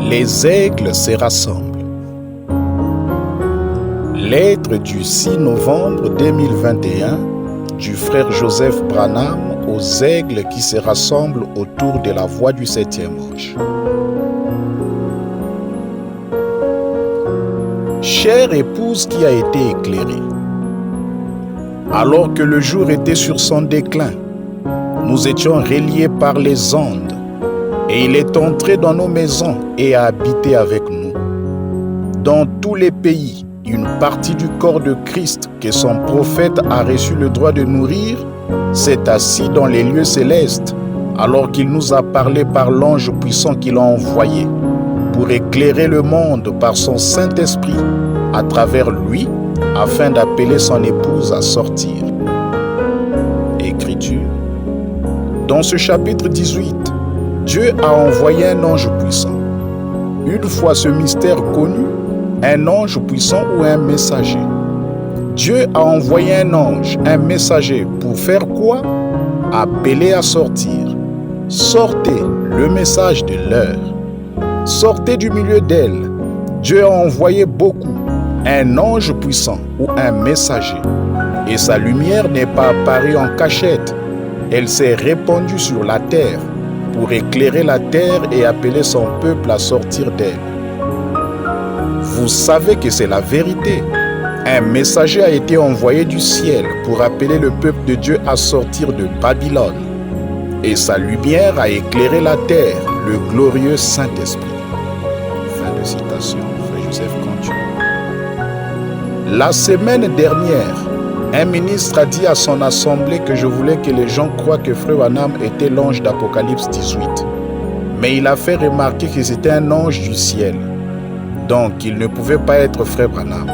Les aigles se rassemblent. Lettre du 6 novembre 2021 du frère Joseph Branham aux aigles qui se rassemblent autour de la voix du 7e ange. Chère épouse qui a été éclairée, alors que le jour était sur son déclin, nous étions reliés par les ondes, et il est entré dans nos maisons et a habité avec nous. Dans tous les pays, une partie du corps de Christ que son prophète a reçu le droit de nourrir s'est assis dans les lieux célestes, alors qu'il nous a parlé par l'ange puissant qu'il a envoyé pour éclairer le monde par son Saint-Esprit à travers lui, afin d'appeler son épouse à sortir. Écriture. Dans ce chapitre 18, Dieu a envoyé un ange puissant. Une fois ce mystère connu, un ange puissant ou un messager. Dieu a envoyé un ange, un messager, pour faire quoi? Appeler à sortir. Sortez, le message de l'heure. Sortez du milieu d'elle. Dieu a envoyé beaucoup, un ange puissant ou un messager. Et sa lumière n'est pas apparue en cachette. Elle s'est répandue sur la terre pour éclairer la terre et appeler son peuple à sortir d'elle. Vous savez que c'est la vérité. Un messager a été envoyé du ciel pour appeler le peuple de Dieu à sortir de Babylone. Et sa lumière a éclairé la terre, le glorieux Saint-Esprit. Fin de citation, Frère Joseph continue. La semaine dernière, un ministre a dit à son assemblée que je voulais que les gens croient que Frère Branham était l'ange d'Apocalypse 18. Mais il a fait remarquer que c'était un ange du ciel. Donc, il ne pouvait pas être Frère Branham.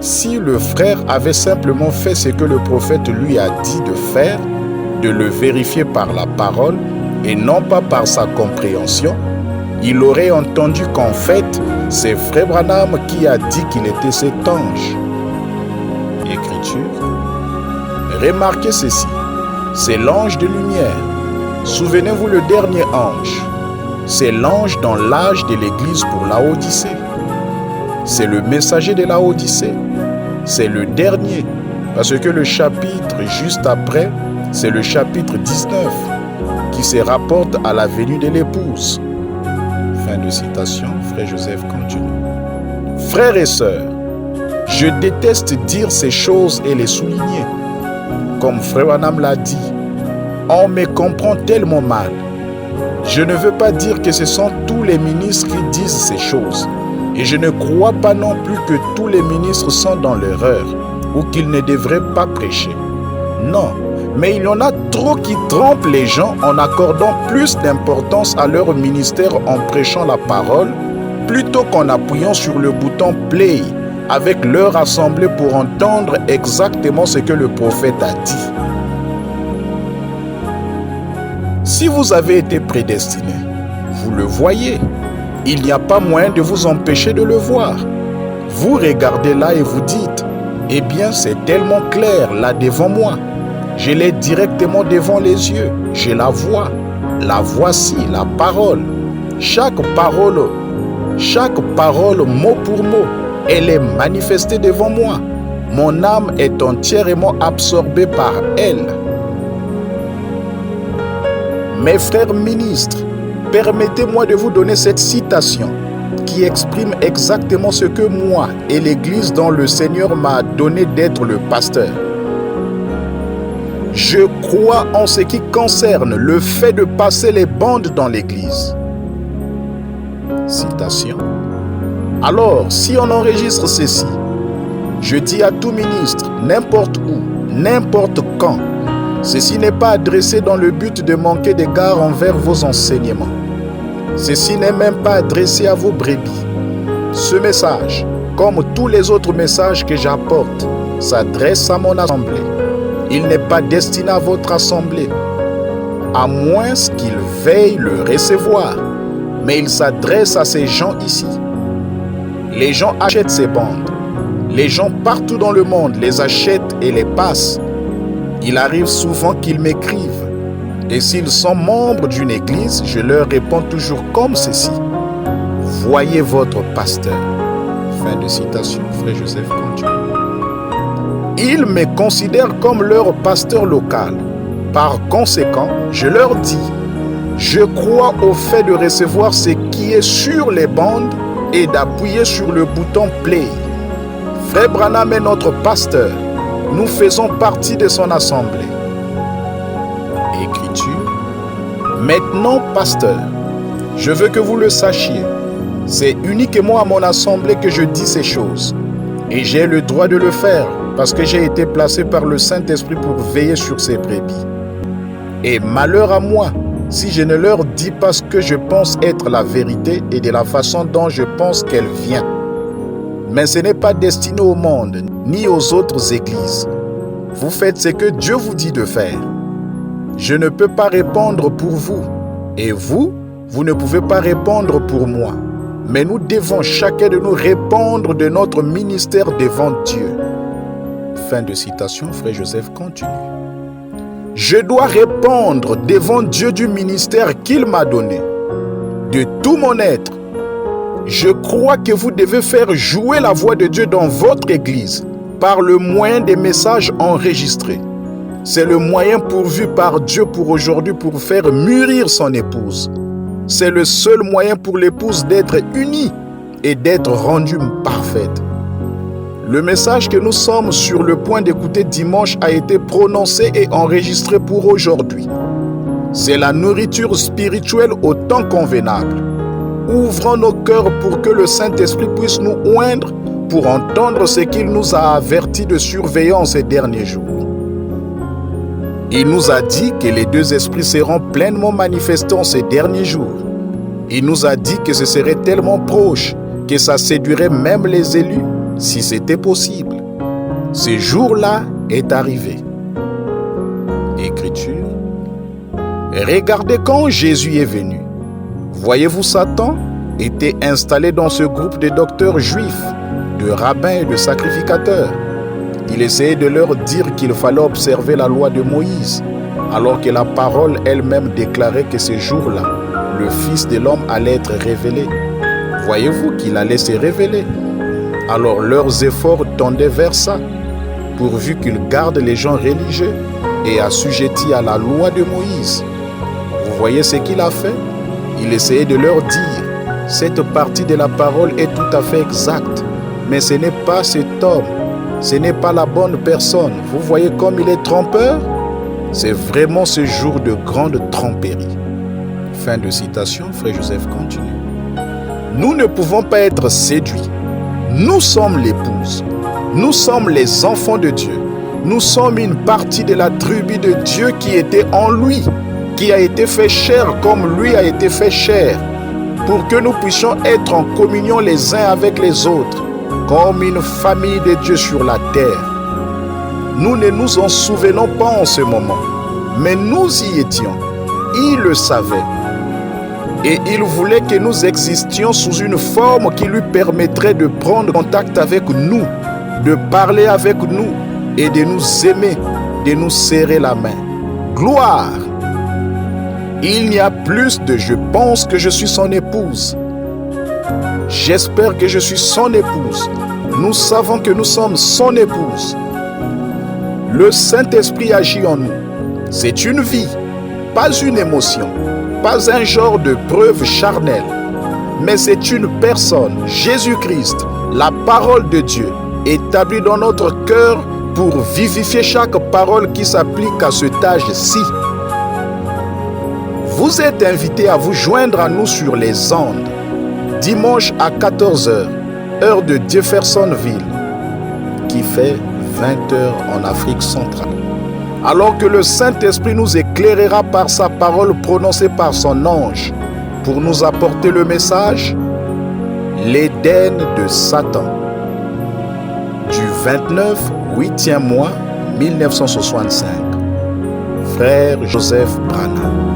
Si le frère avait simplement fait ce que le prophète lui a dit de faire, de le vérifier par la parole et non pas par sa compréhension, il aurait entendu qu'en fait, c'est Frère Branham qui a dit qu'il était cet ange. Écriture. Remarquez ceci, c'est l'ange de lumière. Souvenez-vous le dernier ange. C'est l'ange dans l'âge de l'Église pour Laodicée. C'est le messager de Laodicée. C'est le dernier, parce que le chapitre juste après, c'est le chapitre 19, qui se rapporte à la venue de l'épouse. Fin de citation, Frère Joseph continue. Frères et sœurs, je déteste dire ces choses et les souligner. Comme Frère Branham l'a dit, on me comprend tellement mal. Je ne veux pas dire que ce sont tous les ministres qui disent ces choses. Et je ne crois pas non plus que tous les ministres sont dans l'erreur ou qu'ils ne devraient pas prêcher. Non, mais il y en a trop qui trompent les gens en accordant plus d'importance à leur ministère en prêchant la parole plutôt qu'en appuyant sur le bouton « Play » avec leur assemblée pour entendre exactement ce que le prophète a dit. Si vous avez été prédestiné, vous le voyez. Il n'y a pas moyen de vous empêcher de le voir. Vous regardez là et vous dites, « Eh bien, c'est tellement clair là devant moi. Je l'ai directement devant les yeux. Je la vois. La voici, la parole. Chaque parole, mot pour mot, elle est manifestée devant moi. Mon âme est entièrement absorbée par elle. » Mes frères ministres, permettez-moi de vous donner cette citation qui exprime exactement ce que moi et l'Église dont le Seigneur m'a donné d'être le pasteur. Je crois en ce qui concerne le fait de passer les bandes dans l'Église. Citation. Alors, si on enregistre ceci, je dis à tout ministre, n'importe où, n'importe quand, ceci n'est pas adressé dans le but de manquer d'égard envers vos enseignements. Ceci n'est même pas adressé à vos brebis. Ce message, comme tous les autres messages que j'apporte, s'adresse à mon assemblée. Il n'est pas destiné à votre assemblée, à moins qu'il veuille le recevoir. Mais il s'adresse à ces gens ici. Les gens achètent ces bandes. Les gens partout dans le monde les achètent et les passent. Il arrive souvent qu'ils m'écrivent. Et s'ils sont membres d'une église, je leur réponds toujours comme ceci. voyez votre pasteur. Fin de citation, frère Joseph continue. Ils me considèrent comme leur pasteur local. Par conséquent, je leur dis, je crois au fait de recevoir ce qui est sur les bandes et d'appuyer sur le bouton play. Frère Branham est notre pasteur. Nous faisons partie de son assemblée. Écriture. Maintenant, pasteur, je veux que vous le sachiez. C'est uniquement à mon assemblée que je dis ces choses. Et j'ai le droit de le faire parce que j'ai été placé par le Saint-Esprit pour veiller sur ces brebis. Et malheur à moi si je ne leur dis pas ce que je pense être la vérité et de la façon dont je pense qu'elle vient. Mais ce n'est pas destiné au monde ni aux autres églises. Vous faites ce que Dieu vous dit de faire. Je ne peux pas répondre pour vous. Et vous, vous ne pouvez pas répondre pour moi. Mais nous devons chacun de nous répondre de notre ministère devant Dieu. Fin de citation, frère Joseph continue. Je dois répondre devant Dieu du ministère qu'il m'a donné. De tout mon être, je crois que vous devez faire jouer la voix de Dieu dans votre église par le moyen des messages enregistrés. C'est le moyen pourvu par Dieu pour aujourd'hui pour faire mûrir son épouse. C'est le seul moyen pour l'épouse d'être unie et d'être rendue parfaite. Le message que nous sommes sur le point d'écouter dimanche a été prononcé et enregistré pour aujourd'hui. C'est la nourriture spirituelle au temps convenable. Ouvrons nos cœurs pour que le Saint-Esprit puisse nous oindre pour entendre ce qu'il nous a avertis de surveiller en ces derniers jours. Il nous a dit que les deux esprits seront pleinement manifestés en ces derniers jours. Il nous a dit que ce serait tellement proche que ça séduirait même les élus si c'était possible. Ce jour-là est arrivé. Écriture. Regardez quand Jésus est venu. Voyez-vous, Satan était installé dans ce groupe de docteurs juifs, de rabbins et de sacrificateurs. Il essayait de leur dire qu'il fallait observer la loi de Moïse, alors que la parole elle-même déclarait que ce jour-là, le Fils de l'homme allait être révélé. Voyez-vous qu'il allait se révéler. Alors leurs efforts tendaient vers ça, pourvu qu'ils gardent les gens religieux et assujettis à la loi de Moïse. Vous voyez ce qu'il a fait? Il essayait de leur dire, cette partie de la parole est tout à fait exacte, mais ce n'est pas cet homme, ce n'est pas la bonne personne. Vous voyez comme il est trompeur? C'est vraiment ce jour de grande tromperie. Fin de citation, frère Joseph continue. Nous ne pouvons pas être séduits. Nous sommes l'épouse. Nous sommes les enfants de Dieu. Nous sommes une partie de la tribu de Dieu qui était en lui, qui a été fait chair comme lui a été fait chair, pour que nous puissions être en communion les uns avec les autres, comme une famille de Dieu sur la terre. Nous ne nous en souvenons pas en ce moment, mais nous y étions. Il le savait. Et il voulait que nous existions sous une forme qui lui permettrait de prendre contact avec nous, de parler avec nous et de nous aimer, de nous serrer la main. Gloire! Il n'y a plus de « je pense que je suis son épouse ». J'espère que je suis son épouse. Nous savons que nous sommes son épouse. Le Saint-Esprit agit en nous. C'est une vie, pas une émotion, pas un genre de preuve charnelle, mais c'est une personne, Jésus-Christ, la parole de Dieu, établie dans notre cœur pour vivifier chaque parole qui s'applique à cet âge-ci. Vous êtes invités à vous joindre à nous sur les ondes, dimanche à 14 h, heure de Jeffersonville, qui fait 20 h en Afrique centrale. Alors que le Saint-Esprit nous éclairera par sa parole prononcée par son ange pour nous apporter le message, l'Éden de Satan, du 29 8e mois 1965. Frère Joseph Branham.